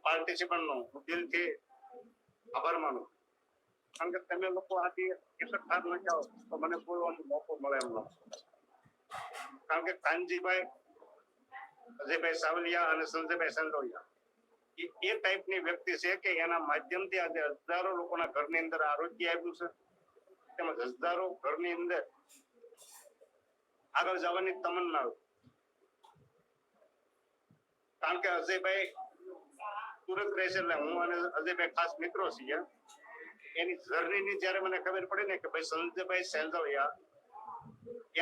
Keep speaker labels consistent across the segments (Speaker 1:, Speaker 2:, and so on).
Speaker 1: પાર્ટિસિપન્ટનો હું દિલથી આભાર માનું, કારણ કે તમે લોકો આથી એકઠા ન જાઓ તો મને બોલવાનો મોકો મળે એમ ન, કારણ કે કાનજીભાઈ, અજયભાઈ સાવલિયા અને સંજયભાઈ સંડોલિયા એ ટાઈપની વ્યક્તિ છે કે એના માધ્યમથી આજે હજારો લોકોના ઘરની અંદર આરોગ્ય આવ્યું છે, તેમજ હજારો ઘરની અંદર આગળ જવાની તમન્ના, કારણ કે અજયભાઈ સુરત રહે છે એટલે હું અને અજયભાઈ ખાસ મિત્રો છીએ. એની જર્નીની જયારે મને ખબર પડી ને કે ભાઈ સંજયભાઈ સેંજળિયા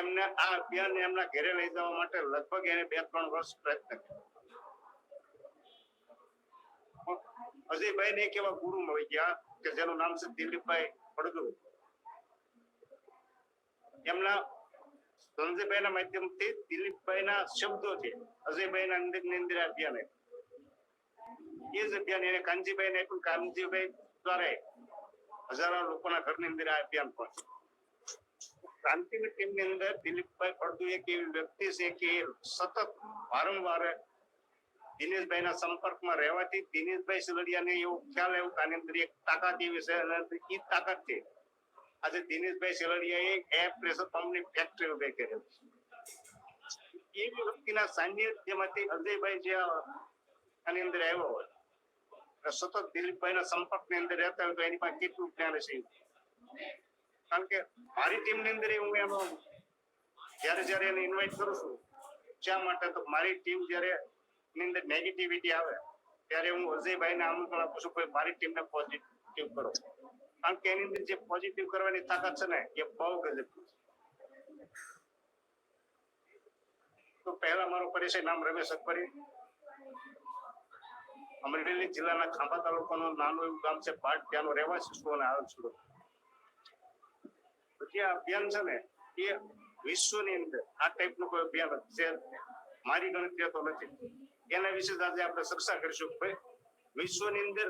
Speaker 1: એમને આ અભિયાન એમના ઘરે લઈ જવા માટે લગભગ એને 2-3 વર્ષ પ્રયત્ન કર્યો. અજયભાઈ ને એક એવા ગુરુ મળી ગયા કે જેનું નામ છે દિલીપભાઈ ફળદુ. એમના સંજયભાઈ ના માધ્યમથી દિલીપભાઈ ના શબ્દોથી અજયભાઈ ના અંદર અભિયાન, એ જ અભિયાન એને કાનજીભાઈ ને આપ્યું. કાનજીભાઈ દ્વારા હજારો લોકોના ઘરની અંદર આ અભિયાન પહોંચ્યું. ક્રાંતિની ટીમની અંદર દિલીપભાઈ ફળદુ એક એવી વ્યક્તિ છે કે સતત વારંવાર દિનેશભાઈ ના સંપર્કમાં રહેવાથી દિનેશભાઈ સિલડિયાને એવું ખ્યાલ આવ્યો કે આની અંદર એક તાકાત એવી છે, અને એ તાકાતથી આજે દિનેશભાઈ સિલડિયાએ એર પ્રેશર પંપની ફેક્ટરી ઉભી કરી. એવી વ્યક્તિના સાનિધ્યમાંથી અજયભાઈ જે આની અંદર આવ્યો હોય, સતત દિલીપભાઈ ના સંપર્કની અંદર રહેતા હોય તો એની પાસે કેટલું જ્ઞાન છે. કારણ કે મારી ટીમની અંદર હું એનો જયારે એને ઇન્વાઇટ કરું છું, શા માટે તો મારી ટીમ જયારે એની અંદર નેગેટિવિટી આવે ત્યારે હું અજયભાઈને આમંત્રણ આપું છું કે મારી ટીમને પોઝિટિવ કરો, કારણ કે એની અંદર જે પોઝિટિવ કરવાની તાકાત છે ને એ બહુ ગજબ. તો પહેલા મારો પરિચય, નામ રમેશ અકબરી, અમરેલી જિલ્લાના ખાંભા તાલુકાનું નાનું એવું ગામ છે ભાટ, ત્યાંનો રહેવાસી છું અને હાલ છું. જે અભિયાન છે ને એ વિશ્વની અંદર આ ટાઈપનું કોઈ અભિયાન છે મારી ગણતરી તો નથી. એના વિશે આજે આપણે ચર્ચા કરીશું. ભાઈ વિશ્વની અંદર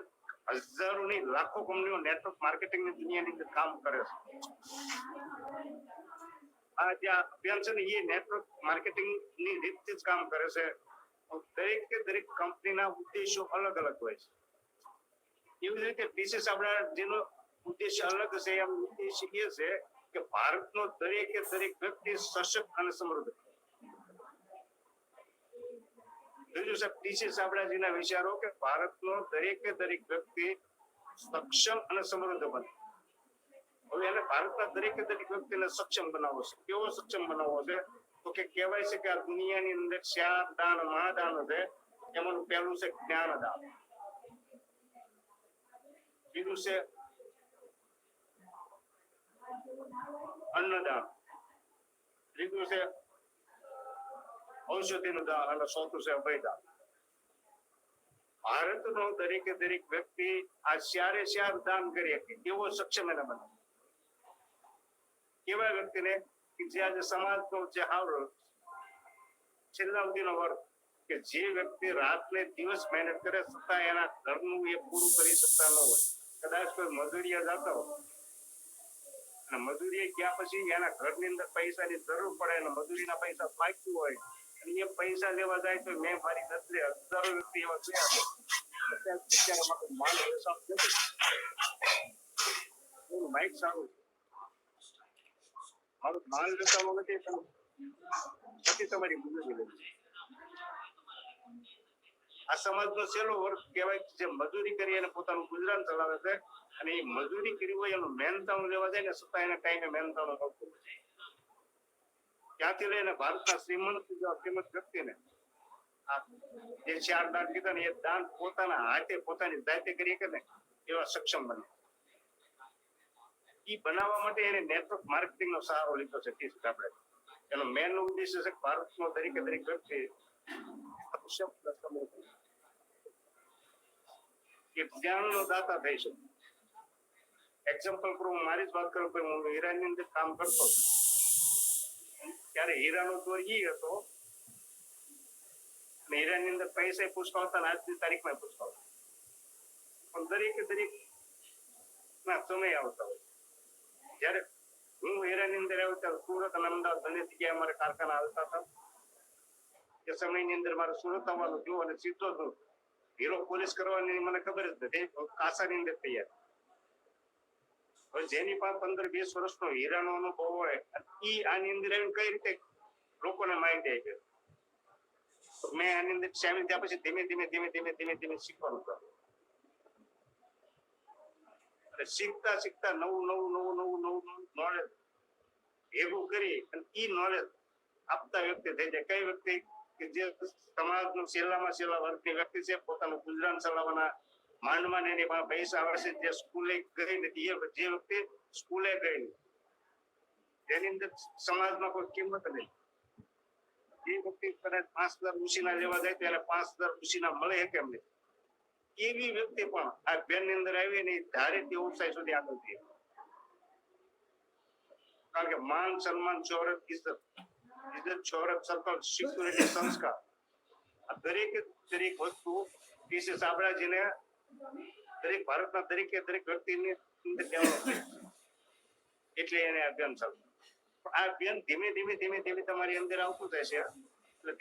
Speaker 1: હજારોની લાખો કંપનીઓ નેટવર્ક માર્કેટિંગની દુનિયાની અંદર કામ કરે છે. આ જે અભિયાન છે ને એ નેટવર્ક માર્કેટિંગ ની રીતથી જ કામ કરે છે. દરેક કંપનીના ઉદ્દેશો અલગ અલગ હોય છે. એવી જ રીતે પીસીસ આપણા જેનો ઉદ્દેશ અલગ છે, એમ ઉદ્દેશ એ છે કે ભારતનો દરેક વ્યક્તિ સશક્ત અને સમૃદ્ધ. બીજું છે પીસીસ આપણા જેના વિચારો કે ભારતનો દરેક વ્યક્તિ સક્ષમ અને સમૃદ્ધ બને. હવે એને ભારતના દરેક વ્યક્તિને સક્ષમ બનાવવો છે. કેવો સક્ષમ બનાવવો છે? તો કે કહેવાય છે કે આ દુનિયાની અંદર 4 દાન મહાદાન છે. એમાંનું પહેલું છે જ્ઞાન દાન, બીજું છે અન્નદાન, ત્રીજું છે ઔષધિનું દાન અને ચોથું છે અભયદાન. ભારતનો દરેક વ્યક્તિ આ 4 દાન કરી શકે એવો સક્ષમ એને બને. કેવા વ્યક્તિને કે જે આજે સમાજનો જે છેલ્લા સુધીનો વર્ગ કે જે વ્યક્તિ રાતને દિવસ મહેનત કરે છતાં એના ઘરનું એ પૂરું કરી શકતા ન હોય. કદાચ કોઈ મજૂરીએ જતા હોય અને મજૂરીએ ગયા પછી એના ઘરની અંદર પૈસાની જરૂર પડે અને મજૂરીના પૈસા બાકી હોય અને એ પૈસા લેવા જાય તો મેં મારી નજરે હજારો વ્યક્તિ એવા જોયા. માઇક સારું મારું માલ વેચાણો નથી, પછી તમારી મજૂરી લેવી. આ સમાજનો છેલ્લો વર્ગ કહેવાય જે મજૂરી કરી અને પોતાનું ગુજરાન ચલાવે છે, અને એ મજૂરી કરી હોય એનું મહેનતાણું લેવા જાય ને છતાં એને ટાઈમે મહેનતાણું મળતું નથી. ત્યાંથી લઈને ભારતના શ્રીમંત વ્યક્તિને આ જે 4 દાન કીધા ને એ દાન પોતાના હાથે પોતાની જાતે કરી કે ને એવા સક્ષમ બને. એ બનાવવા માટે એને નેટવર્ક માર્કેટિંગ નો સહારો લીધો છે. આપણે એનો મેન ઉદ્દેશ્ય છે ભારતનો દરેક વ્યક્તિ જ્ઞાનનો દાતા થઈ શકે. એક્ઝામ્પલ કરું, મારી જ વાત કરું કે હું હીરાની અંદર કામ કરતો ત્યારે હીરાનો દોર ઈ હતો અને હીરાની અંદર પૈસા પૂછતા હતા, આજની તારીખમાં પૂછતા હતા. પણ દરેક ના સમય આવતા હોય. જયારે હું હીરાની અંદર આવ્યો ત્યારે સુરત અને અમદાવાદ બંને જગ્યાએ અમારે કારખાના હાલતા હતા. એ સમયની અંદર મારે સુરત આવવાનું થયું અને સીધો જ હીરો પોલીસ કરવાની મને ખબર જ નથી, કાસાની અંદર તૈયાર. હવે જેની પાસે 15-20 વર્ષનો હીરાનો અનુભવ હોય ઈ આની અંદર આવીને કઈ રીતે લોકોને માહિતી આપે. મેં આની અંદર સામેલ થયા પછી ધીમે ધીમે શીખવાનું કર્યું. શીખતા શીખતા નવું નોલેજ ભેગું કરી અને ઈ નોલેજ આપતા વ્યક્તિ થઈ જાય. કઈ વ્યક્તિ કે જે સમાજનું છેલ્લા વર્ગની વ્યક્તિ છે, પોતાનું ગુજરાન ચલાવવાના માંડમાં એની પાસે પૈસા આવે છે, જે સ્કૂલે ગઈ નથી, એ જે વ્યક્તિ સ્કૂલે ગઈ નથી, તેની અંદર સમાજમાં કોઈ કિંમત નહીં. જે વ્યક્તિ કદાચ 5,000 ઉછીના લેવા જાય તો એને 5,000 ઉછીના મળે કેમ નહીં, એવી વ્યક્તિ પણ આ બેન ની અંદર આવી ને ધારેથી ઊંચાઈ સુધી આગળ થઈ. કારણ કે માન સન્માન શોહરત ઇજ્જત શોહરત સર્કલ સિક્યુરિટી સંસ્કાર આ દરેક વસ્તુ પીસી સાબરાજીને દરેક ભારતના દરેક વ્યક્તિની અંદર ડેવલપ થઈ. એટલે એને અભિયાન ચાલુ. આ અભિયાન ધીમે તમારી અંદર આવતું જાય છે. એટલે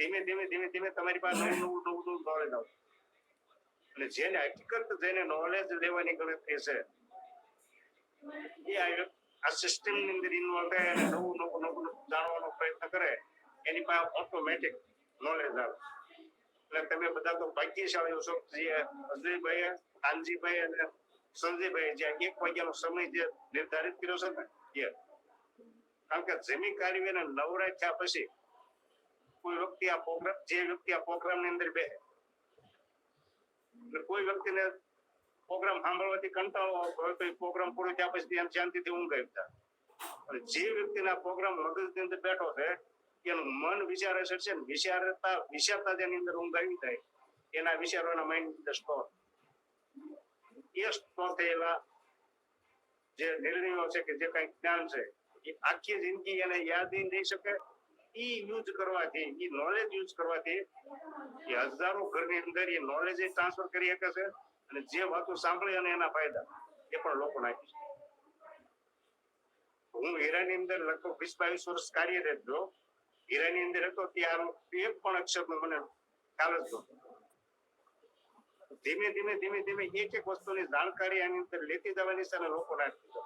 Speaker 1: ધીમે તમારી પાસે નવું નોલેજ આવતું. એટલે જેને હકીકત જેને નોલેજ લેવાની ગણતરી છે એ આ સિસ્ટમ ની અંદર ઇન્વોલ્વ થાય અને નવું જાણવાનો પ્રયત્ન કરે, એની પાસે ઓટોમેટિક નોલેજ આવે. એટલે તમે બધા તો ભાગ્યશાળીઓ છો. અજયભાઈ, કાનજીભાઈ અને સંજયભાઈ જે 1 વાગ્યાનો સમય જે નિર્ધારિત કર્યો છે ને એ, કારણ કે જમી કાઢવીને નવરાય થયા પછી કોઈ વ્યક્તિ આ પ્રોગ્રામ ની અંદર બેસે, કોઈ વ્યક્તિને પ્રોગ્રામ સાંભળવાથી કંટાળો હોય તો પ્રોગ્રામ પૂરો થયા પછી એમ શાંતિથી ઊંઘ આવી જાય. અને જે વ્યક્તિના પ્રોગ્રામ મગજની અંદર બેઠો છે એનું મન વિચારે છે, વિચારતા જેની અંદર ઊંઘ આવી જાય એના વિચારોના માઇન્ડ અંદર સ્ટોર થયેલા જે નિર્ણયો છે કે જે કઈ જ્ઞાન છે એ આખી જિંદગી એને યાદ રહી શકે. ઈ યુઝ કરવાથી, ઈ નોલેજ યુઝ કરવાથી એ હજારો ઘરની અંદર એ નોલેજ ટ્રાન્સફર કરી શકે છે. અને જે વાતો સાંભળી અને એના ફાયદા એ પણ લોકો નાખી છે. હું હીરાની અંદર લગભગ 20-22 વર્ષ કાર્યરત હતો. હીરાની અંદર હતો ત્યાં એક પણ અક્ષરનો મને ખ્યાલ જ નહોતો. ધીમે એક વસ્તુની જાણકારી આની અંદર લેતી જવાની છે અને લોકો નાખી.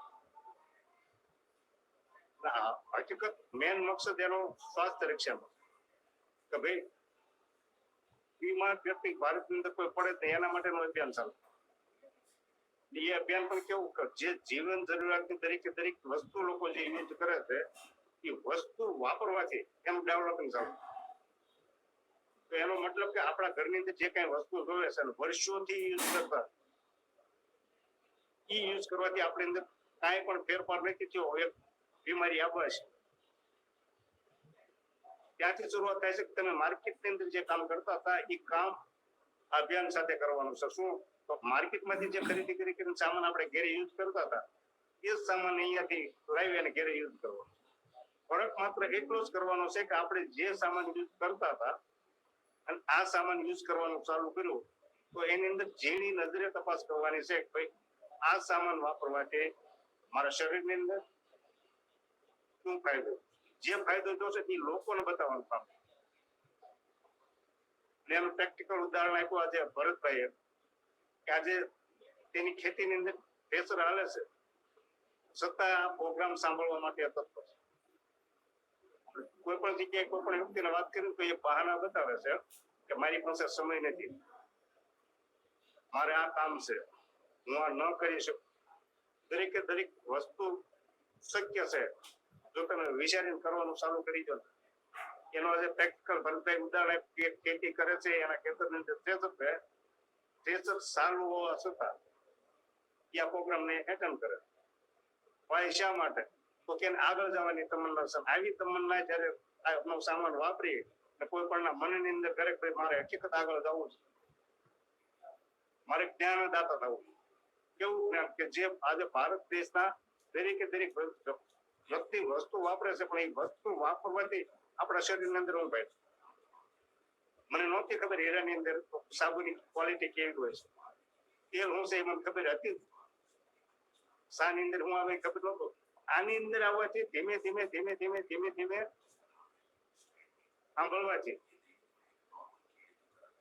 Speaker 1: હકીકત મેન મકસદ એનો સ્વાસ્થ્ય રક્ષાનો કે ભાઈ બીમાર વ્યક્તિ ભારતની અંદર કોઈ પડે તો એના માટેનું અભિયાન ચાલુ. એ અભિયાન પણ કેવું કે જે જીવન જરૂરિયાતની દરેક વસ્તુ લોકો જે યુઝ કરે છે એ વસ્તુ વાપરવાથી એનું ડેવલપિંગ ચાલુ. તો એનો મતલબ કે આપણા ઘરની અંદર જે કઈ વસ્તુ જોવે છે વર્ષોથી યુઝ કરતા એ યુઝ કરવાથી આપણી અંદર કાંઈ પણ ફેરફાર નથી થયો, એક બીમારી આવે છે. ત્યાંથી શરૂઆત થાય છે કે તમે માર્કેટની અંદર જે કામ કરતા હતા એ કામ અભિયાન સાથે કરવાનું છે. શું તો માર્કેટમાંથી જે ખરીદી કરીને સામાન આપણે ઘરે યુઝ કરતા હતા એ જ સામાન અહીંયાથી લાવી અને ઘરે યુઝ કરવાનો. ફરક માત્ર એટલો જ કરવાનો છે કે આપણે જે સામાન યુઝ કરતા હતા અને આ સામાન યુઝ કરવાનું ચાલુ કર્યું તો એની અંદર જેની નજરે તપાસ કરવાની છે કે ભાઈ આ સામાન વાપરવાથી મારા શરીરની અંદર શું ફાયદો, જે ફાયદો જોશે એ લોકોને બતાવવાનું કામ. એનું પ્રેક્ટિકલ ઉદાહરણ આપ્યું આજે ભરતભાઈએ કે આજે તેની ખેતીની અંદર પ્રેશર હાલે છે છતાં પ્રોગ્રામ સાંભળવા માટે તત્પર છે. કોઈ પણ જગ્યાએ કોઈ પણ વ્યક્તિને વાત કરી તો એ બહાના બતાવે છે કે મારી પાસે સમય નથી, મારે આ કામ છે, હું આ ન કરી શકું. દરેક વસ્તુ શક્ય છે જો તમે વિચારીને કરવાનું ચાલુ કરી દો. એનો આજે પ્રેક્ટિકલ ભરતભાઈ ઉદાહરણ ખેતી કરે છે, એના ખેતરની અંદર પ્રેશર સારું હોવા છતાં એ આ પ્રોગ્રામને એટેન્ડ કરે. ભાઈ શા માટે? તો કે આગળ જવાની તમન્ના છે. આવી તમન્ના જયારે આપનો સામાન વાપરી કોઈ પણ મનની અંદર દરેક ભાઈ મારે હકીકત આગળ જવું છે, મારે જ્ઞાનદાતા થવું. કેવું જ્ઞાન કે જે આજે ભારત દેશના દરેક વ્યક્તિ વસ્તુ વાપરે છે પણ એ વસ્તુ વાપરવાથી આપણા શરીરની અંદર હું ભાઈ મને નહોતી ખબર હીરાની અંદર સાબુની ક્વોલિટી કેવી હોય છે, તેલ શું છે એ મને ખબર હતી. શાની અંદર હું આવે ખબર નહોતો. આની અંદર આવવાથી ધીમે સાંભળવાથી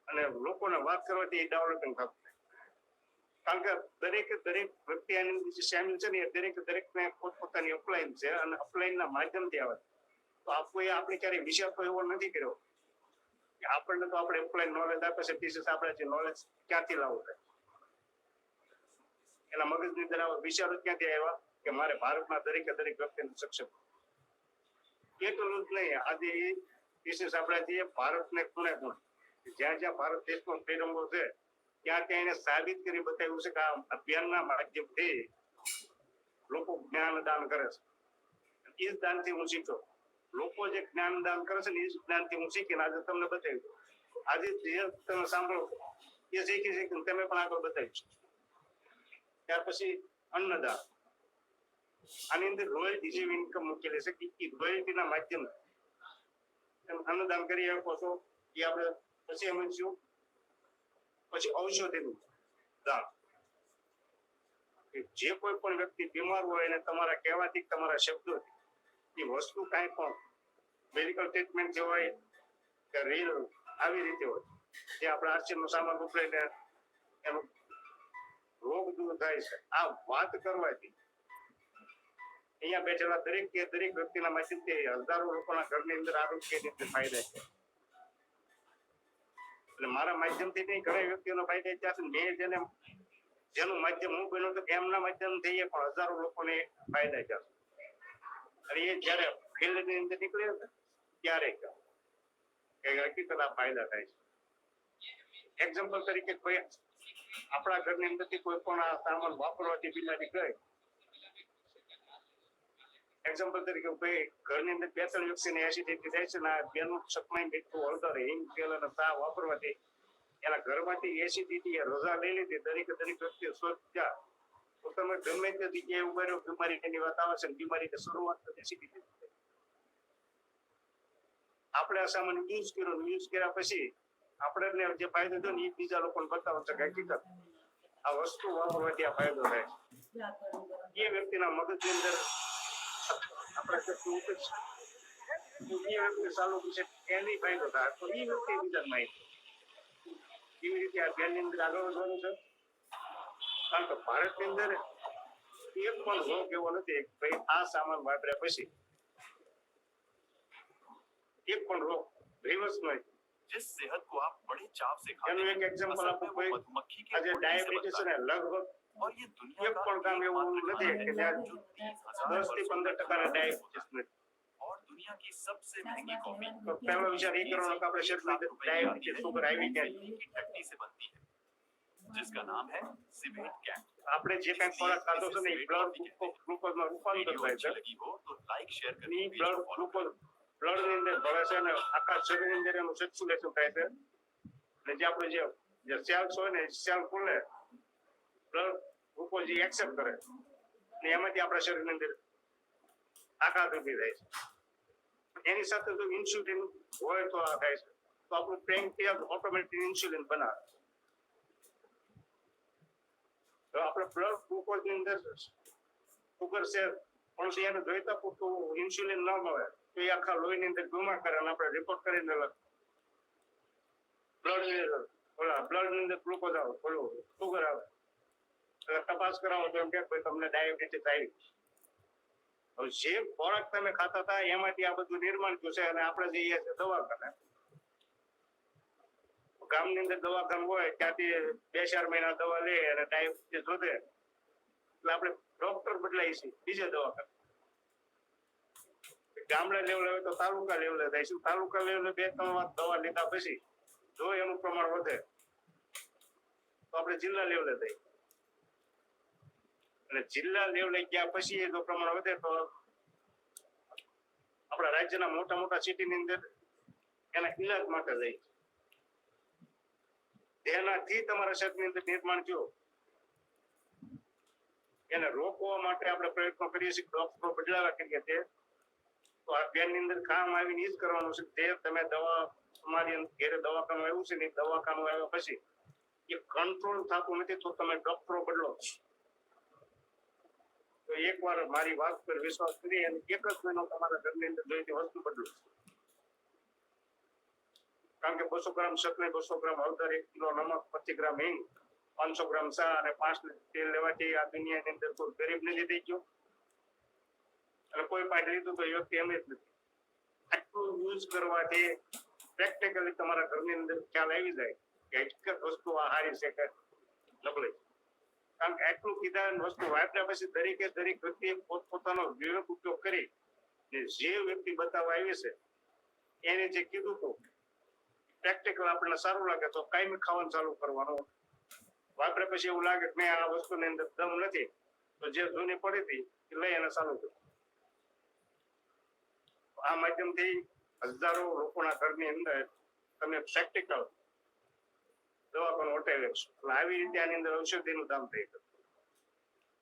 Speaker 1: અને લોકોને વાત કરવાથી એ ડેવલપિંગ થતું કારણ કે દરેક વ્યક્તિ આની સામેલ છે ને એ દરેકને પોતપોતાની અપલાઈન છે અને અપલાઈનના માધ્યમથી આવે તો આપણે ક્યારેય વિચાર તો એવો નથી કર્યો કે આપણને તો આપણે અપલાઈન નોલેજ આપે છે ટીચર્સ આપણે જે નોલેજ ક્યાંથી લાવવું થાય એના મગજની અંદર આવા વિચારો ક્યાંથી આવ્યા કે મારે ભારતના દરેક વ્યક્તિને સક્ષમ એટલું જ નહીં આજે એ ટીચર્સ આપણે જે ભારતને ખૂણે જ્યાં જ્યાં ભારત દેશનો ફ્રીડમો છે ત્યાં એને સાબિત કરી બતાવ્યું છે કે આ અભિયાનના માધ્યમથી લોકો જ્ઞાન દાન કરે છે એ જ દાનથી હું શીખો લોકો જે જ્ઞાન દાન કરે છે ને એ જ જ્ઞાનથી હું શીખીને આજે તમને બતાવ્યું આજે જે તમે સાંભળો એ શીખીને તમે પણ આગળ બતાવ્યું ત્યાર પછી અન્નદાન આની અંદર રોયલ્ટી જેવી ઇન્કમ મૂકેલી છે કે એ રોયલ્ટીના માધ્યમથી અન્નદાન કરી શકો છો એ આપણે પછી સમજ્યું પછી ઔષધિનું દાન જે કોઈ પણ વ્યક્તિ બીમાર હોય અને તમારા કહેવાથી તમારા શબ્દોથી એ વસ્તુ કાંઈ પણ મેડિકલ ટ્રીટમેન્ટ જે હોય કે રીલ આવી રીતે હોય જે આપણા આર્ચરનો સામાન વપરાઈને એનો રોગ દૂર થાય છે આ વાત કરવાથી અહીંયા બેઠેલા દરેક વ્યક્તિના માધ્યમથી હજારો લોકોના ઘરની અંદર આરોગ્યની અંદર ફાયદા છે એટલે મારા માધ્યમથી નહીં ઘણા વ્યક્તિઓનો ફાયદા ત્યાં મેં જેનું માધ્યમ હું બન્યો તો એમના માધ્યમથી પણ હજારો લોકોને ફાયદા છે અને એ જયારે ફિલ્ડની અંદર નીકળે ત્યારે હકીકત આ ફાયદા થાય છે એક્ઝામ્પલ તરીકે કોઈ આપણા ઘરની અંદરથી કોઈ પણ આ સામાન વાપરવાથી બીમારી ગઈ એક્ઝામ્પલ તરીકે કોઈ ઘરની અંદર 2-3 વ્યક્તિને એસિડિટી થાય છે ને આ બેનું સકમાઈ મીઠું હળદર હિંગ તેલ અને ચા વાપરવાથી એના ઘરમાંથી એસિડિટી રજા લઈ લીધી દરેક વ્યક્તિ સ્વચ્છ તો તમે ગમે તે જગ્યાએ ઉભા રહ્યો બીમારી એની વાત આવે છે બીમારીની શરૂઆત એસિડિટી આપણે આ સામાન યુઝ કર્યા પછી આપણે જે ફાયદો થયો ને એ બીજા લોકોને બતાવો છે કે હકીકત આ વસ્તુ વાપરવાથી આ ફાયદો થાય એ વ્યક્તિના મગજની અંદર આપણે એ વ્યક્તિ ચાલુ છે એની ફાયદો થાય તો એ વ્યક્તિ બીજા માહિતી એવી રીતે આ ધ્યાનની અંદર આગળ વધવાનું છે કારણ કે ભારતની અંદર એક પણ રોગ એવો નથી ભાઈ આ સામાન વાપર્યા પછી એક પણ રોગ રિવર્સ નહીં
Speaker 2: जिस सेहत को आप बड़े चाव से खाते
Speaker 1: એનું
Speaker 2: हैं
Speaker 1: એક એક્ઝામ્પલ આપું કોઈ
Speaker 2: मधुमक्खी के
Speaker 1: આજે
Speaker 2: उड़ने से
Speaker 1: ડાયાબિટીસ
Speaker 2: बनता
Speaker 1: ને
Speaker 2: है
Speaker 1: લગભગ
Speaker 2: और ये दुनिया
Speaker 1: એક
Speaker 2: का
Speaker 1: પણ કામ એવું
Speaker 2: एकमात्र
Speaker 1: નથી
Speaker 2: खाना
Speaker 1: કે
Speaker 2: है
Speaker 1: જ્યાં
Speaker 2: जो
Speaker 1: 10 થી 15% ડાયાબિટીસ નથી
Speaker 2: और दुनिया की सबसे महंगी कॉफी
Speaker 1: તો પહેલો વિચાર એ કરવાનો કે આપણે શરીરમાં ડાયાબિટીસ શુગર આવી ગયા
Speaker 2: की टट्टी से बनती है जिसका नाम है सिवेट कैट
Speaker 1: આપણે જે કંઈ ખોરાક ખાધો છે ને એ બ્લડ ગ્લુકોઝમાં રૂપાંતર
Speaker 2: वीडियो
Speaker 1: થાય
Speaker 2: अच्छी
Speaker 1: છે
Speaker 2: लगी हो तो लाइक शेयर
Speaker 1: એ
Speaker 2: करें
Speaker 1: બ્લડ ગ્લુકોઝ બ્લડ ની અંદર ભળે છે અને આખા શરીરની અંદર એનું સર્ક્યુલેશન થાય છે અને જે આપણે જે સેલ્સ હોય ને સેલ ખુલે બ્લડ ગ્લુકોઝ એક્સેપ્ટ કરે અને એમાંથી આપણા શરીરની અંદર તાકાત ઊભી થાય છે એની સાથે જો ઇન્સ્યુલિન હોય તો આ થાય છે તો આપણું પેન્ક્રિયાસ ઓટોમેટિક ઇન્સ્યુલિન બનાવે તો આપણે બ્લડ ગ્લુકોઝ ની અંદર સુગર છે પણ એને જોઈતા પૂરતું ઇન્સ્યુલિન ન મળે તો એ આખા લોહીની અંદર ગુમા કરે અને આપણે રિપોર્ટ કરીને બ્લડ ની અંદર ગ્લુકોઝ આવે સુગર આવે એટલે તપાસ કરાવો તો એમ કે ભાઈ તમને ડાયાબિટીસ આવી હવે જે ખોરાક તમે ખાતા હતા એમાંથી આ બધું નિર્માણ થયું છે અને આપણે જઈએ છીએ દવાખાને ગામની અંદર દવાખાનું હોય ત્યાંથી 2-4 મહિના દવા લે અને ડાયાબિટીસ વધે એટલે આપણે ડોક્ટર બદલાય છે બીજે દવાખાને ગામડા લેવલે હોય તો તાલુકા લેવલે થાય છે તાલુકા લેવલે 2-3 વાર દવા લીધા પછી જો એનું પ્રમાણ વધે તો આપણે જિલ્લા લેવલે થઈ અને જિલ્લા લેવલે ગયા પછી જો પ્રમાણ વધે તો આપણા રાજ્યના મોટા સિટીની અંદર એના ઇલાજ માટે જાય તેનાથી તમારા શરીરની અંદર નિર્માણ થયું એને રોકવા માટે આપણે પ્રયત્નો કરીએ છીએ ડોક્ટરો બદલાવા કરીએ છીએ તો આ બેનની અંદર કામ આવીને એ જ કરવાનું છે જે તમે દવા તમારી ઘેરે દવાખાનું આવ્યું છે ને દવાખાનું આવ્યા પછી એ કંટ્રોલ થતું નથી તો તમે ડોક્ટરો બદલો તો એકવાર મારી વાત પર વિશ્વાસ કરી અને એક જ મહિનો તમારા ઘરની અંદર જોઈતી વસ્તુ બદલો કારણ કે 200 ગ્રામ ચટણી, 200 ગ્રામ હળદર, 1 કિલો નમક, 25 ગ્રામ હિંગ, 500 ગ્રામ ચા અને 5 લીટર તેલ લેવાથી આ દુનિયાની અંદર કોઈ ગરીબ નથી થઈ ગયો અને કોઈ પાસે લીધું તો વ્યક્તિ એમ જ નથી. આટલું યુઝ કરવાથી પ્રેક્ટિકલી તમારા ઘરની અંદર ખ્યાલ આવી જાય કે હકીકત વસ્તુ આ હારી છે કે નબળી. કારણ કે આટલું કીધા વસ્તુ વાપર્યા પછી દરેક વ્યક્તિએ પોતપોતાનો વિવેક ઉપયોગ કરી જે વ્યક્તિ બતાવવા આવી છે એને જે કીધું હતું પ્રેક્ટિકલ આપણને સારું લાગે તો કાયમી ખાવાનું ચાલુ કરવાનું. વાપરે પછી એવું લાગે કે આ વસ્તુની અંદર દમ નથી તો જે જૂની પડી હતી એ લઈ એને ચાલુ કર્યું. આ માધ્યમથી હજારો લોકોના ઘરની અંદર તમે પ્રેક્ટિકલ દવા પણ વટાવી શકશો. એટલે આવી રીતે આની અંદર ઔષધિનું દાન થઈ ગયું.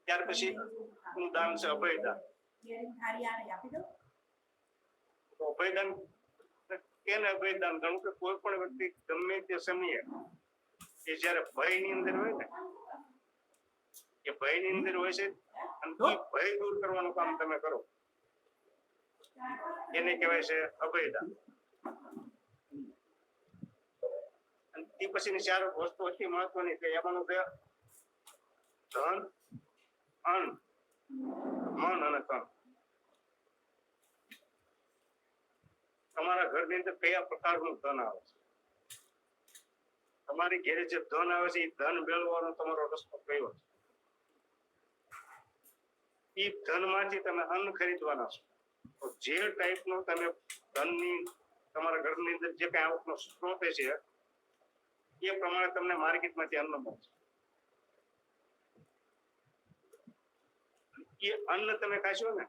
Speaker 1: ત્યાર પછી નું દાન છે અભયદાન. તો અભયદાન કેને અભયદાન ગણું કે કોઈ પણ વ્યક્તિ ગમે તે સમયે એ જયારે ભયની અંદર હોય ને એ ભયની અંદર હોય છે અને એ ભય દૂર કરવાનું કામ તમે કરો એને કહેવાય છે અભયદાન. અને તે પછીની 4 વસ્તુ અતિ મહત્વની છે. એમાંનું છે ધન, અન્ન, મન અને તન. તમારા ઘરની અંદર કયા પ્રકારનું ધન આવે છે? તમારી ઘરે જે ધન આવે છે એ ધન મેળવવાનો તમારો રસ્તો કયો છે? એ ધનમાંથી તમે અન્ન ખરીદવાના છો. તો જે ટાઈપનો તમે ધનની તમારા ઘરની અંદર જે કઈ આવકનો સ્ત્રોત છે એ પ્રમાણે તમને માર્કેટમાંથી અન્ન મળશે. એ અન્ન તમે ખાશો ને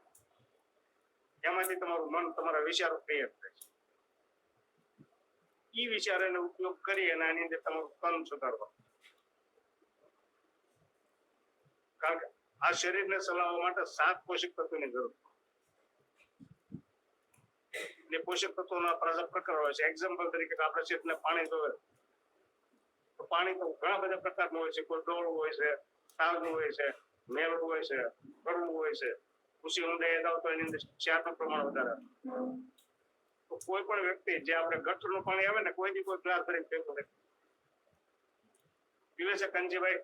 Speaker 1: એમાંથી તમારું મન તમારા વિચારો તૈયાર થાય છે. એ વિચારોનો ઉપયોગ કરી અને આની અંદર તમારું તન સુધારવા. કારણ કે આ શરીરને ચલાવવા માટે 7 પોષક તત્વોની જરૂર છે. પોષક તત્વોના પ્રકાર હોય છે. એક્ઝામ્પલ તરીકે આપણે શરીરને પાણી જોવે તો પાણી તો ઘણા બધા પ્રકારનું હોય છે. કોઈ ડોળું હોય છે, તાજું હોય છે, મેલું હોય છે, કડવું હોય છે. ઊંચી ઊંડાઈ જાવ તો એની અંદર ક્ષારનું પ્રમાણ વધારે. તો કોઈ પણ વ્યક્તિ જે આપણે ગટરનું પાણી આવે ને કોઈ ગ્લાસ ભરીને પીતો નથી. પીવે છે કંજીભાઈ?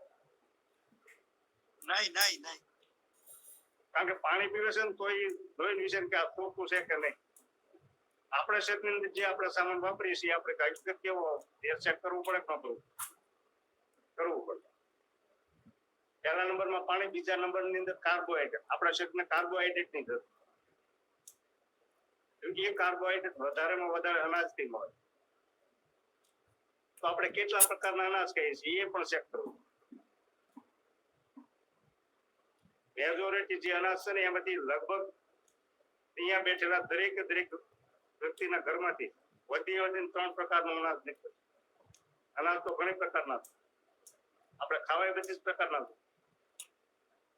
Speaker 2: नहीं
Speaker 1: કારણ કે પાણી પીવે છે ને તો એ જોઈને વિશે કે આ ખોટું છે કે નહીં. આપણે શરીરની અંદર જે આપણે સામાન વાપરીએ છીએ આપણે હકીકત કેવો ચેક કરવું પડે કે ન કરવું પડે. પહેલા નંબરમાં પાણી, બીજા નંબરની અંદર કાર્બોહાઈડ્રેટ. આપણા શરીરને કાર્બોહાઈડ્રેટની જરૂર. એ કાર્બોહાઈડ્રેટ વધારેમાં વધારે અનાજથી મળે. તો આપણે કેટલા પ્રકારના અનાજ કહીએ છીએ એ પણ ચેક કરવું. મેજોરિટી જે અનાજ છે ને એમાંથી લગભગ અહીંયા બેઠેલા દરેક વ્યક્તિના ઘરમાંથી વધીને 3 પ્રકારનું અનાજ નીકળે. અનાજ તો ઘણી પ્રકારના આપણે ખાવા 25 પ્રકારના.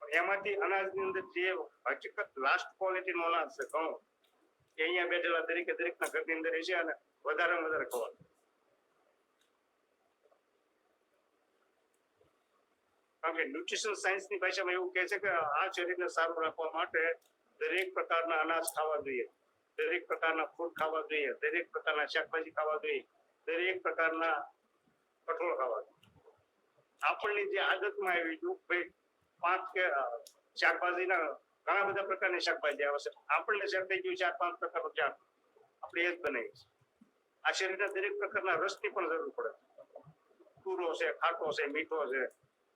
Speaker 1: એમાંથી અનાજની અંદર જે હકીકત લાસ્ટ ક્વોલિટીનો અનાજ છે ઘઉં એ અહીંયા બેઠેલા દરેકના ઘરની અંદર છે અને વધારેમાં વધારે ખવાનું. કારણ કે ન્યુટ્રિશન સાયન્સની ભાષામાં એવું કહે છે કે આ શરીરને સારું રાખવા માટે દરેક પ્રકારના અનાજ ખાવા જોઈએ, દરેક પ્રકારના ફ્રૂટ ખાવા જોઈએ, દરેક પ્રકારના શાકભાજી ખાવા જોઈએ, દરેક પ્રકારના કઠોળ ખાવા જોઈએ. આપણની જે આદતમાં આવી ગયું ભાઈ 5 કે શાકભાજીના ઘણા બધા પ્રકારની શાકભાજી આવે છે. આપણને સેટ થઈ ગયું 4-5 પ્રકારનું શાક આપણે એ જ બનાવીએ છીએ. આ શરીરના દરેક પ્રકારના રસની પણ જરૂર પડે. તુરો છે, ખાટો છે, મીઠો છે,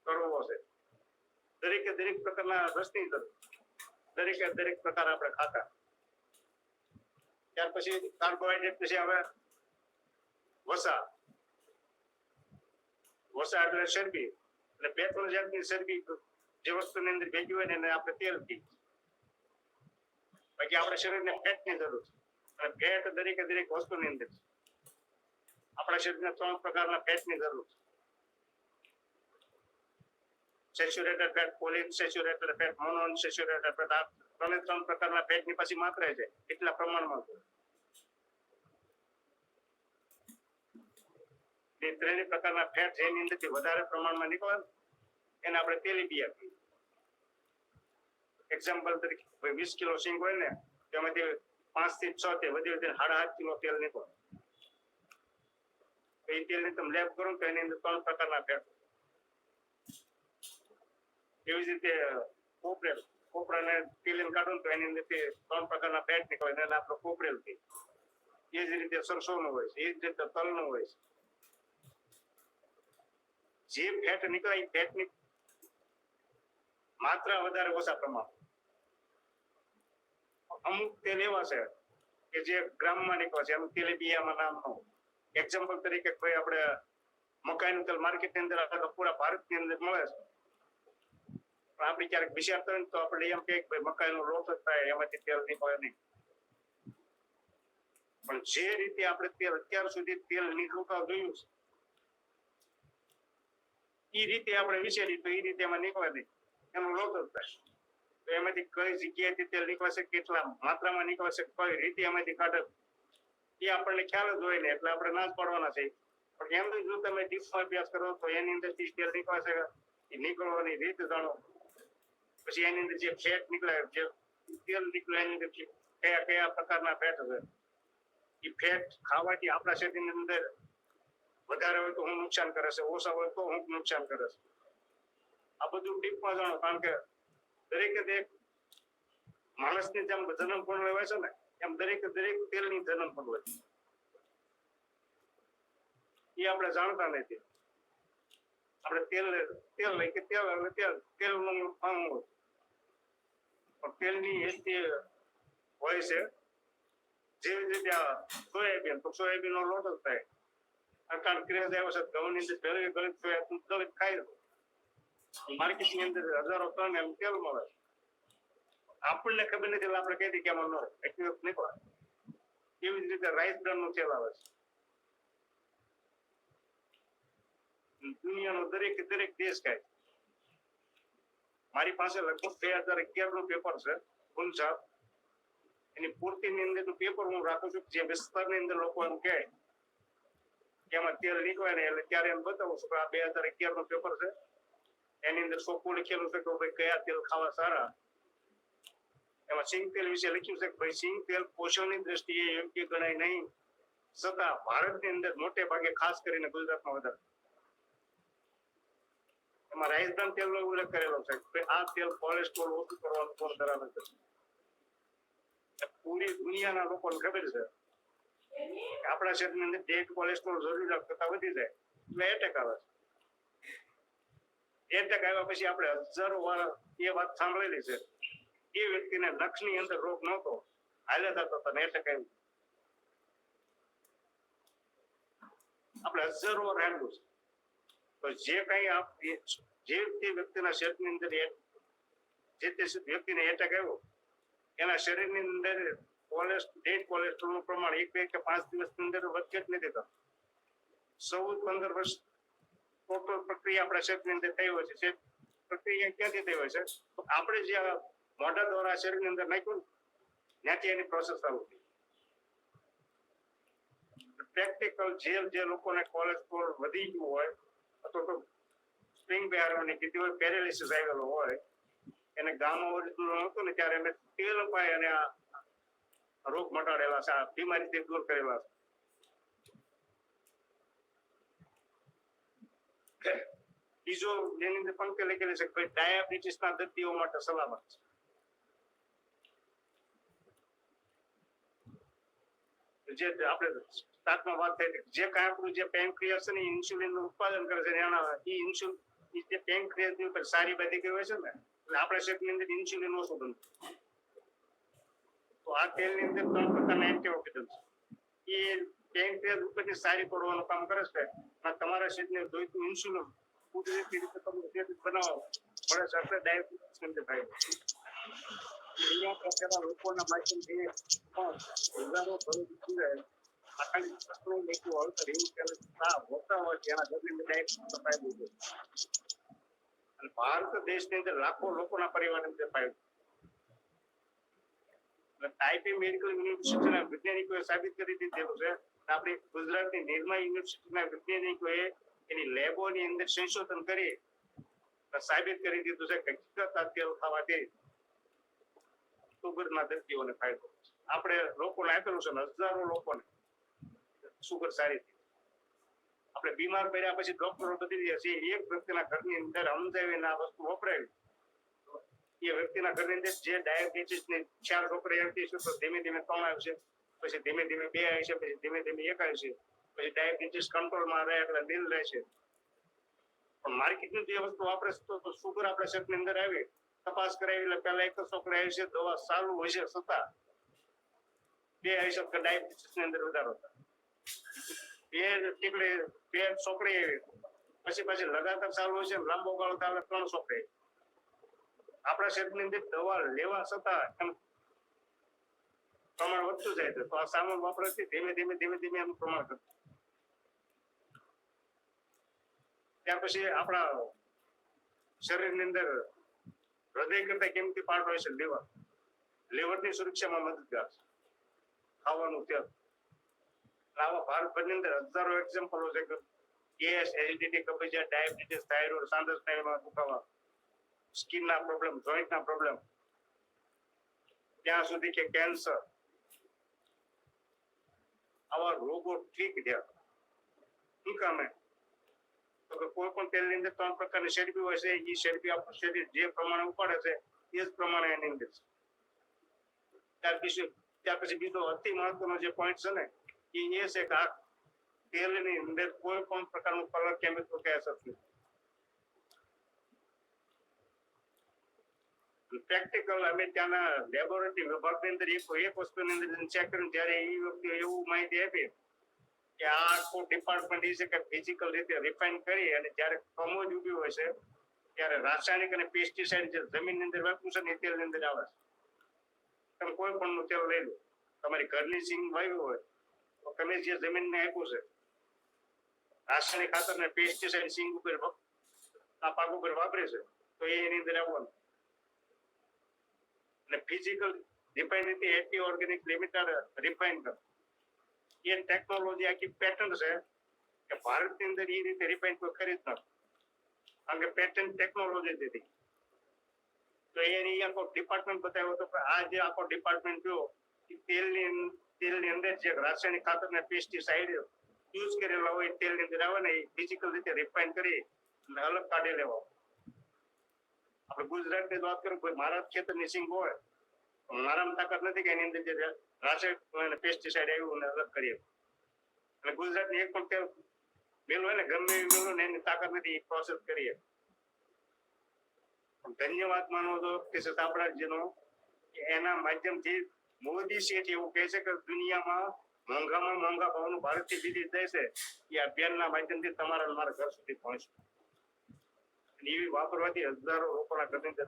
Speaker 1: કડવો છે. દરેક પ્રકારના રસની જરૂર. દરેક પ્રકાર આપણે ખાતા. ત્યાર પછી કાર્બોહાઈડ્રેટ પછી આવે વસા એટલે ચરબી. એટલે 2-3 જાતની ચરબી જે વસ્તુની અંદર ભેગી હોય ને એને આપણે તેલ કહીએ. બાકી આપણે શરીરને ફેટની જરૂર છે. અને ફેટ દરેક વસ્તુની અંદર છે. આપણા શરીરને 3 પ્રકારના ફેટની જરૂર છે. Saturated fat, polyunsaturated fat, monounsaturated fat. આ 3 પ્રકારના ફેટની પછી માત્રા છે એટલા પ્રમાણમાં એ 3 પ્રકારના ફેટ જેની અંદરથી વધારે પ્રમાણમાં નીકળે એને આપણે તેલીબિયા કહીએ. એક્ઝામ્પલ તરીકે 20 કિલો સિંગ હોય ને તેમાંથી 5 થી 6 થી વધી 8.5 કિલો તેલ નીકળે. તો એ તેલની તમે લેબ કરો તો એની અંદર 3 પ્રકારના ફેટ. એવી જ રીતે કોપરાને તેલીને કાઢો તો એની અંદર 3 પ્રકારના ફેટ નીકળે એને આપણે કોપરેલ કહીએ. એ જ રીતે સરસોનું હોય છે, એ જ રીતે તલનું હોય છે. જે ફેટ નીકળે એ ફેટની માત્રા વધારે ઓછા પ્રમાણ. અમુક તેલ એવા છે કે જે ગ્રામમાં નીકળે છે, અમુક તેલીબિયામાં નામ ન હોય. એક્ઝામ્પલ તરીકે ભાઈ આપણે મકાઈનું તેલ માર્કેટની અંદર પૂરા ભારતની અંદર મળે છે, પણ આપણે ક્યારેક વિચારતા હોય તો આપણે એમ કહીએ કે ભાઈ મકાઈનો લોટ જ થાય, એમાંથી તેલ નીકળે નહીં. પણ જે રીતે આપણે તેલ અત્યાર સુધી તેલ નીકળતા જોયું છે એ રીતે આપણે વિચારીએ તો એ રીતે એમાં નીકળે નહીં, એનો લોટ જ થાય. તો એમાંથી કઈ જગ્યાએથી તેલ નીકળે છે, કેટલા માત્રામાં નીકળે છે, કઈ રીતે એમાંથી કાઢે એ આપણને ખ્યાલ જ હોય ને, એટલે આપણે ના જ પાડવાના છે. પણ એમ જો તમે ડીપમાં અભ્યાસ કરો તો એની અંદર તેલ નીકળે છે એ નીકળવાની રીત જાણો, પછી એની અંદર જે ફેટ નીકળે, જે તેલ નીકળે એની અંદર કયા કયા પ્રકારના ફેટ છે, એ ફેટ ખાવાથી આપણા શરીરની અંદર વધારે હોય તો હું નુકસાન કરે છે, ઓછા હોય તો હું નુકસાન કરે છે. આ બધું ડીપમાં જાણો, કારણ કે દરેકે દરેક માણસની જેમ જન્મ પણ લેવાય છે ને એમ દરેક તેલની જન્મ પણ હોય, એ આપણે જાણતા નથી. આપણે તેલ લઈ કે તેલનું ફાર્મ હોય, પણ તેલની એથી હોય છે જેવી રીતે સોયાબીન, તો સોયાબીન નો લોટ જ થાય. કારણ ક્રેઝ આવ્યો છે ઘઉંની અંદર પહેલી ગળિત સોયાબીન ગળિત ખાય, માર્કેટની અંદર હજારો ટન એમ તેલ મળે. આપણને ખબર નથી, આપણે કહી દઈએ કે આમાં ન એટલું નીકળે. એવી જ રીતે રાઈસ બ્રાન્ડ નું તેલ આવે છે. દુનિયાનો દરેક દેશ ખાય. મારી પાસે લગભગ 2011 નું પેપર છે ગુંજા, એની પૂર્તિની અંદર પેપર હું રાખું છું. જે વિસ્તારની અંદર લોકો એમ કહે કે એમાં તેલ નીકળે ને, એટલે ત્યારે એમ બતાવું છું કે આ 2011 નું પેપર છે. એની અંદર ચોખ્ખું લખેલું છે કે ભાઈ કયા તેલ ખાવા સારા. એમાં સિંગ તેલ વિશે લખ્યું છે કે ભાઈ સિંગ તેલ પોષણની દ્રષ્ટિએ યોગ્ય ગણાય નહીં, છતાં ભારતની અંદર મોટે ભાગે ખાસ કરીને ગુજરાતમાં વધારે. એમાં રાઈસ બ્રાન્ડ તેલનો ઉલ્લેખ કરેલો છે કે આ તેલ કોલેસ્ટ્રોલ ઓછું કરવાનું ગુણ ધરાવે છે. પૂરી દુનિયાના લોકોને ખબર છે કે આપણા શરીરની અંદર ડેડ કોલેસ્ટ્રોલ જરૂરિયાત કરતા વધી જાય એટલે એટેક આવે છે. એટેક આવ્યા પછી આપણે હજારો વાર એ વાત સાંભળેલી છે. એ વ્યક્તિને નખની અંદર રોગ નહોતો, હાલ્યા થતો હતો ને એટેક આવ્યું. આપણે હજારો વાર હાલ્યું છે. તો જે કઈ જે તે વ્યક્તિના શરીરની અંદર જે તે વ્યક્તિને એટેક આવ્યો, એના શરીરની અંદર ડેડ કોલેસ્ટ્રોલનું પ્રમાણ 1 કે 5 દિવસની અંદર વધે જ નથી થતું. 14-15 વર્ષ ટોટલ પ્રક્રિયા આપણા શરીરની અંદર થઈ હોય છે. પ્રક્રિયા ક્યાંથી થઈ હોય છે? તો આપણે જે મોઢા દ્વારા શરીરની અંદર નાખ્યું ત્યાંથી એની પ્રોસેસ ચાલુ થઈ. પ્રેક્ટિકલ જે લોકોને કોલેસ્ટ્રોલ વધી ગયું હોય અથવા તો સ્પ્રિંગ બેહારવાની કીધી હોય, પેરેલિસિસ આવેલો હોય, એને ગામો ઓરિજિનલ હતો ને ત્યારે એને તેલ અપાય અને આ રોગ મટાડેલા છે, આ બીમારીથી દૂર કરેલા છે. બીજો જેની અંદર પંક્તિ લખેલી છે કે ડાયાબિટીસના દર્દીઓ માટે સલામત છે. જે આપણે સ્ટાર્ટમાં વાત થઈ જે કાંઈ આપણું જે પેનક્રિયાસ છે ને ઇન્સ્યુલિન નું ઉત્પાદન કરે છે, એના ઇન્સ્યુલિન જે પેનક્રિયાસ ની ઉપર સારી બધી હોય છે ને, એટલે આપણા શરીરની અંદર ઇન્સ્યુલિન ઓછું બનતું. તો આ તેલની અંદર 3 પ્રકારના એન્ટીઓક્સિડન્ટ છે. એ પેનક્રિયાસ ઉપરથી સારી પડવાનું કામ કરે છે અને તમારા શરીરને જોઈતું ઇન્સ્યુલિન કુદરતી રીતે તમે બનાવો મળે છે. આપણે ડાયાબિટીસ ની થાય અહીંયા પ્રકારના લોકોના માધ્યમથી પણ હજારો ભરૂચ જાય આખાની પ્રશ્નો લેખું હળતર એવું કે હોતા હોય જેના જમીન ફાયદો છે. અને ભારત દેશની અંદર લાખો લોકોના પરિવાર અંદર ફાયદો. ટાઈપી મેડિકલ યુનિવર્સિટીના વૈજ્ઞાનિકોએ સાબિત કરી દીધેલું છે. આપણી ગુજરાતની નિર્મા યુનિવર્સિટીના વૈજ્ઞાનિકોએ એની લેબોની અંદર સંશોધન કરી સાબિત કરી દીધું છે કે હકીકત આ તેલ ખાવાથી સુગરના દર્દીઓને ફાયદો. આપણે લોકોને આપેલું છે ને હજારો લોકોને સુગર સારી થઈ. આપણે બીમાર પડ્યા પછી ડોક્ટરો બદલી જાય છે. એક વ્યક્તિના ઘરની અંદર સમજાવીને આ વસ્તુ વપરાવી, એ વ્યક્તિના ઘરની અંદર જે ડાયાબિટીસ ની 4 છોકરી આવતી છે તો ધીમે ધીમે 3 આવશે, પછી ધીમે ધીમે 2 આવશે, પછી ધીમે ધીમે 1 આવશે, પછી ડાયાબિટીસ કંટ્રોલમાં રહે એટલે દિલ રહેશે. પણ માર્કેટની જે વસ્તુ વાપરે તો સુગર આપણા શરીરની અંદર આવી, તપાસ કરાવી એટલે પહેલા 1 છોકરી આવી છે, દવા સારું હોય છે છતાં 2 આવી છે કે ડાયાબિટીસ ની અંદર વધારો થાય. 2 છોકરી આવી પછી લગાતાર ચાલુ હોય છે, લાંબો ગાળો થાય 3 છોકરી. આપણા શરીરની અંદર દવા લેવા છતાં એમ પ્રમાણ વધતું જાય છે. તો આ સામાન વાપરવાથી ધીમે ધીમે એનું પ્રમાણ ઘટતું. ત્યાર પછી આપણા શરીરની અંદર હૃદય કરતા કિંમતી પાર્ટ હોય છે લીવર. લીવરની સુરક્ષામાં મદદગાર છે ખાવાનું તેલ. આવા ભારતભરની અંદર હજારો એક્ઝામ્પલો છે કે ગેસ, એસિડિટી, કબજિયાત, ડાયાબિટીસ, થાઇરોઇડ, સાંધા સ્નાયુમાં દુખાવા, સ્કિનના પ્રોબ્લેમ, જોઈન્ટના પ્રોબ્લેમ, ત્યાં સુધી કે કેન્સર, આવા રોગો ઠીક થયા. શું કામે? તો કે કોઈ પણ તેલની અંદર 3 પ્રકારની ચરબી હોય છે. એ ચરબી આપણું શરીર જે પ્રમાણે ઉપાડે છે એ જ પ્રમાણે એની અંદર છે. ત્યાર પછી બીજો અતિ મહત્વનો જે પોઈન્ટ છે ને એ છે કે આ તેલની અંદર કોઈ પણ પ્રકારનું કલર કેમિકલ કે અસર નથી. પ્રેક્ટિકલ અમે ત્યાંના લેબોરેટરી વિભાગની અંદર એક વસ્તુની અંદર ચેક કર્યું ત્યારે એ વખતે એવું માહિતી આપી કે આ આખું ડિપાર્ટમેન્ટ એ છે કે ફિઝિકલ રીતે રિફાઇન કરી અને જ્યારે કમોજ ઉભી હોય છે ત્યારે રાસાયણિક અને પેસ્ટિસાઇડ જે જમીનની અંદર વાપર્યું છે ને એ તેલની અંદર આવે છે. તમે કોઈ પણ નું તેલ લઈ લો, તમારી ઘરની સિંગ વાવ્યું હોય તો તમે જે જમીનને આપ્યું છે રાસાયણિક ખાતર ને પેસ્ટિસાઇડ સિંગ ઉપર આ પાક ઉપર વાપરે છે તો એની અંદર આવવાનું. અને ફિઝિકલ રિફાઇનરી એટી ઓર્ગેનિક લિમિટેડ રિફાઇન કરે એ ટેકનોલોજી આખી પેટર્ન છે કે ભારતની અંદર એ રીતે રિફાઇન કોઈ કરી જ નથી, કારણ કે પેટર્ન ટેકનોલોજી હતી. તો એની આખો ડિપાર્ટમેન્ટ બતાવ્યો હતો કે આ જે આખો ડિપાર્ટમેન્ટ જો તેલની અંદર જે રાસાયણિક ખાતર ને પેસ્ટિસાઇડ યુઝ કરેલા હોય તેલની અંદર આવે ને એ ફિઝિકલ રીતે રિફાઇન કરી અને અલગ કાઢી લેવા. આપણે ગુજરાતની વાત કરું કોઈ મારા ખેતરની સિંગ હોય મારામાં તાકાત નથી કે એની અંદર જે રાસાયણિક પેસ્ટિસાઇડ આવ્યું ને અલગ કરીએ. અને ગુજરાતની એક પણ તેલ મિલ હોય ને ગમે એવી મિલ ને એની તાકાત નથી પ્રોસેસ કરીએ. ધન્યવાદ માનવો તો કે સાંભળાજીનો એના માધ્યમથી મોદી શેઠ એવું કહે છે કે દુનિયામાં મોંઘામાં મોંઘા ભાવનું ભારતથી બીજી જાય છે એ અભિયાનના માધ્યમથી તમારા મારા ઘર સુધી પહોંચશે. એવી વાપરવાથી હજારો લોકોના ઘરની અંદર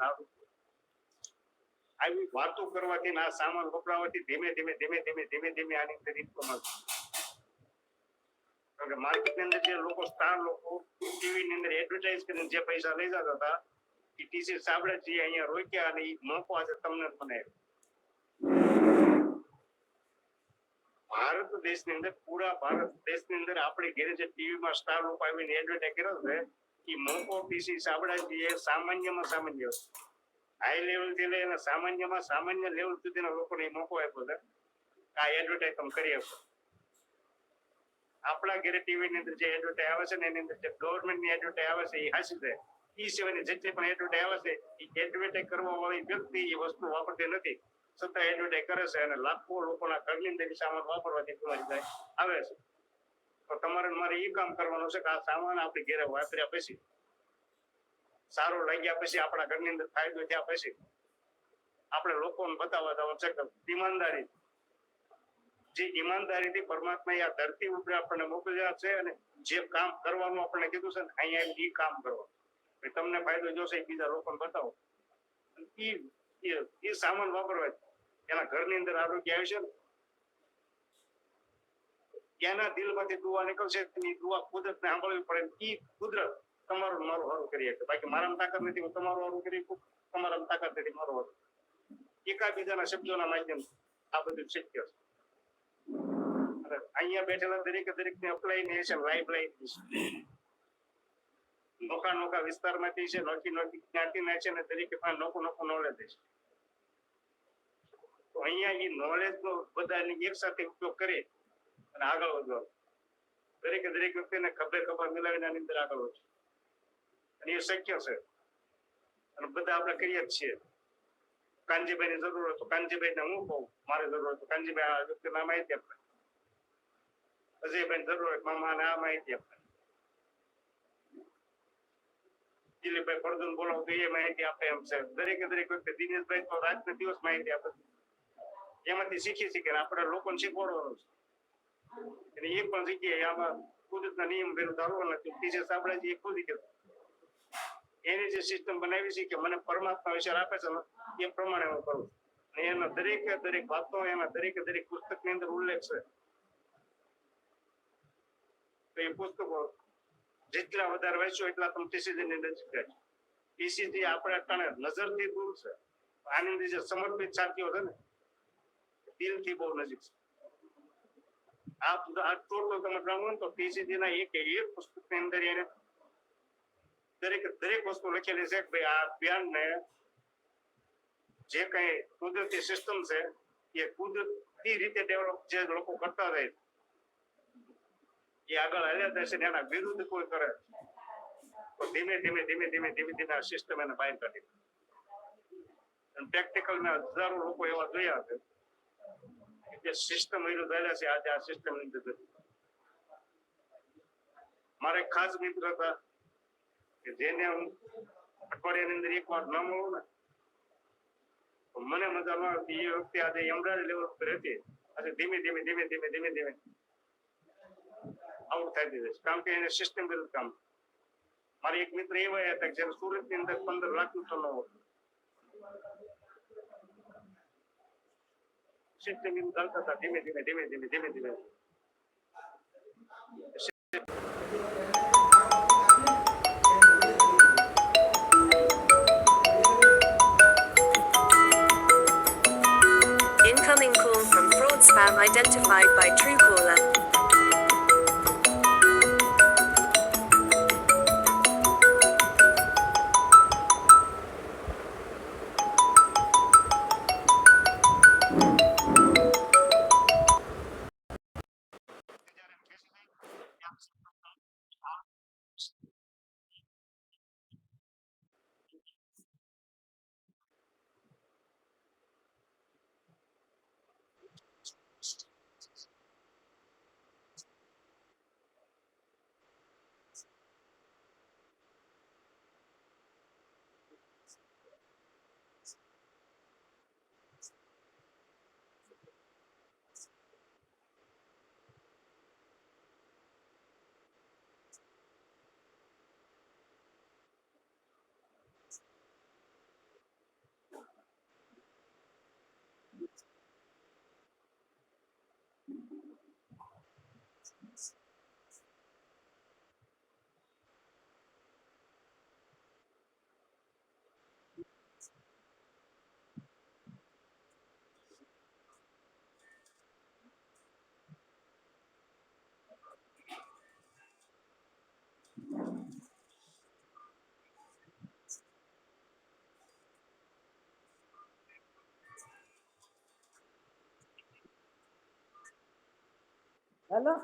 Speaker 1: આવી વાતો કરવાથી આ સામાન વપરાવાથી ધીમે ધીમે આની અંદર ઇન્કમ આવશે. કારણ કે માર્કેટની અંદર જે લોકો સ્ટાર લોકો ટીવી ની અંદર એડવર્ટાઇઝ કરીને જે પૈસા લઈ જતા હતા એ ટીસી સાંભળે અહીંયા રોક્યા અને એ મોકો આજે તમને મને ભારત દેશની અંદર પૂરા ભારત દેશની અંદર આપણી ઘેરે જે ટીવીમાં સ્ટાર લોકો આવીને એડવર્ટાઇઝ કર્યો છે એ મોકો ટીસી સાંભળાજી એ સામાન્યમાં સામાન્ય હાઈ લેવલ થી લઈને સામાન્યમાં સામાન્ય લેવલ સુધીના લોકોને મોકો આપ્યો છે આ એડવર્ટાઇઝ તમે કરી આપો. આપણા ઘરે ટીવી ની અંદર જે એડવર્ટાઇઝ આવે છે ને એની અંદર જે ગવર્મેન્ટ ની એડવર્ટાઇઝ આવે છે એ હાસી છે. એ સિવાયની જેટલી પણ એડવર્ટાઇઝ આવે છે એ એડવર્ટાઇઝ કરવા વાળી વ્યક્તિ એ વસ્તુ વાપરતી નથી છતાં એડવર્ટાઇઝ કરે છે અને લાખો લોકોના ઘરની અંદર સામાન વાપરવાથી તમારી જાય આવે છે. તો તમારે મારે એ કામ કરવાનું છે કે આ સામાન આપણી ઘરે વાપર્યા પછી સારો લાગ્યા પછી આપણા ઘરની અંદર ફાયદો થયા પછી આપણે લોકોને બતાવવા જવાનું છે કે ઈમાનદારી જે ઈમાનદારીથી પરમાત્મા આ ધરતી ઉપર આપણને મોકલ્યા છે અને જે કામ કરવાનું આપણને કીધું છે ને અહીંયા એ કામ કરવાનું તમને ફાયદો જોશે એ બીજા લોકોને બતાવો. એ સામાન વાપરવા એના ઘરની અંદર આરોગ્ય આવશે ને એના દિલમાંથી દુઆ નીકળશે એ દુઆ કુદરતને સાંભળવી પડે. એ કુદરત તમારું મારું સારું કરી શકે. બાકી મારામાં તાકાત નથી હું તમારું સારું કરી શકું, તમારામાં તાકાત નથી મારું સારું. એકાબીજાના શબ્દોના માધ્યમ આ બધું શક્ય છે. અહીંયા બેઠેલા દરેક ને અપ્લાય ને છે લાઈફ લાઈફ નોખા વિસ્તારમાંથી છે નોખી જ્ઞાતિના છે ને દરેકે પાસે નોખું નોલેજ છે. તો અહીંયા એ નોલેજ નો બધાની એક સાથે ઉપયોગ કરી અને આગળ વધવાનું. દરેકે દરેક વ્યક્તિને ખભે ખભા મિલાવીને આની અંદર આગળ વધશું અને એ શક્ય છે અને બધા આપણે કરીએ જ છીએ. કાનજીભાઈ ની જરૂર હોય તો કાનજીભાઈ ને હું કહું, મારે જરૂર હોય તો કાનજીભાઈ આ વ્યક્તિને આ માહિતી આપે, અજયભાઈ જરૂર હોય મામાને આ માહિતી આપે, દિલીપભાઈ ફળદુને બોલાવો તો એ માહિતી આપે એમ છે. દરેકે દરેક વ્યક્તિ દિનેશભાઈ તો રાત ને દિવસ માહિતી આપે, એમાંથી શીખીને આપણે લોકોને શીખવાડવાનું છે. અને એ પણ જગ્યાએ આમાં કુદરતના નિયમ વિરુદ્ધ હાલવા નથી. ટીચર્સ આપણે જે ખુદી કીધું એની જે સિસ્ટમ બનાવી છે કે મને પરમાત્મા વિચાર આપે છે એ પ્રમાણે હું કરું. અને એના દરેકે દરેક વાતો એના દરેકે દરેક પુસ્તકની અંદર ઉલ્લેખ છે. તો એ પુસ્તકો જેટલા વધારે વાંચો એટલા તમે ટીસીજી ની નજીક જાય. ટીસીજી આપણે અટાણે નજરથી દૂર છે, આની અંદર જે સમર્પિત સાથીઓ છે ને દિલથી બહુ નજીક છે. આ ટોટલ તમે જાણો ને તો ટીસીજી ના એક પુસ્તકની અંદર એને દરેક વસ્તુ લખેલી છે કે ભાઈ આ અભિયાન ને જે કઈ કુદરતી સિસ્ટમ છે એ કુદરતી રીતે ડેવલપ જે લોકો કરતા રહે એ આગળ હાલ્યા જશે ને એના વિરુદ્ધ કોઈ કરે તો ધીમે ધીમે ધીમે ધીમે ધીમે ધીમે આ સિસ્ટમ એને બહાર કાઢી. પ્રેક્ટિકલ ના હજારો લોકો એવા જોયા છે જે સિસ્ટમ વિરુદ્ધ હાલ્યા છે. આજે આ સિસ્ટમ ની અંદર મારે ખાસ મિત્ર હતા કે જેને હું અઠવાડિયાની અંદર એક વાર ન મળું ને તો મને મજા ન આવતી. એ વખતે આજે એમબ્રોઇડરી લેવલ પર હતી, આજે ધીમે ધીમે ધીમે ધીમે ધીમે ધીમે આઉટ થઈ જશે કારણ કે એને સિસ્ટમ વિરુદ્ધ કામ. મારે એક મિત્ર એવા હતા કે જેને સુરત ની અંદર 15 લાખ નું ટર્નઓવર સિસ્ટમ વિરુદ્ધ ચાલતા હતા. ધીમે ધીમે ધીમે ધીમે ધીમે ધીમે
Speaker 3: Incoming call from fraud spam identified by Truecaller.
Speaker 4: Hello?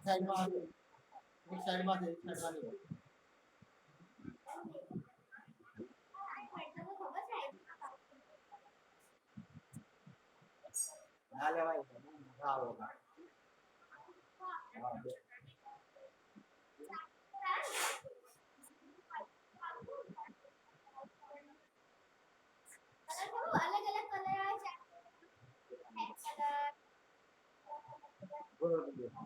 Speaker 4: સાઈડમાં આવે એક સાઈડમાં છે એક સાઈડમાં નહીં ના લેવાય હા
Speaker 5: अलग अलग कलर
Speaker 4: બરોબર